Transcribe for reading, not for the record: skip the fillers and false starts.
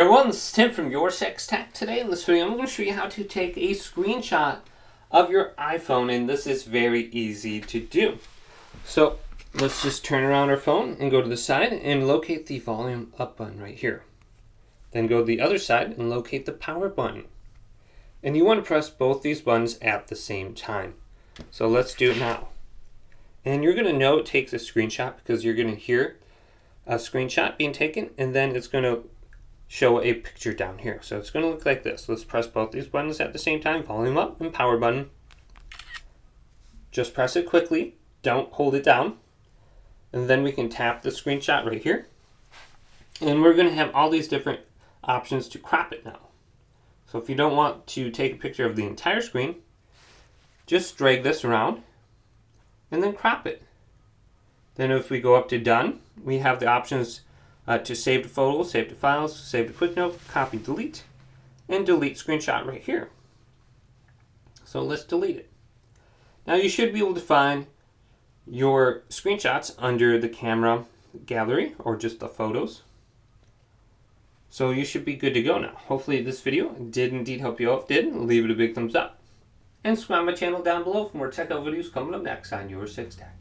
Everyone, this is Tim from YourSixTech. Today in this video, I'm going to show you how to take a screenshot of your iPhone, and this is very easy to do. So let's just turn around our phone and go to the side and locate the volume up button right here. Then go to the other side and locate the power button. And you want to press both these buttons at the same time. So let's do it now. And you're going to know it takes a screenshot because you're going to hear a screenshot being taken, and then it's going to show a picture down here. So it's going to look like this. Let's press both these buttons at the same time, volume up and power button. Just press it quickly, don't hold it down. And then we can tap the screenshot right here. And we're going to have all these different options to crop it now. So if you don't want to take a picture of the entire screen, just drag this around and then crop it. Then if we go up to done, we have the options to save to photos, save to files, save to quick note, copy, delete, and delete screenshot right here. So let's delete it. Now you should be able to find your screenshots under the camera gallery or just the photos. So you should be good to go now. Hopefully this video did indeed help you out. If it did, leave it a big thumbs up. And subscribe to my channel down below for more tech videos coming up next on YourSixTech.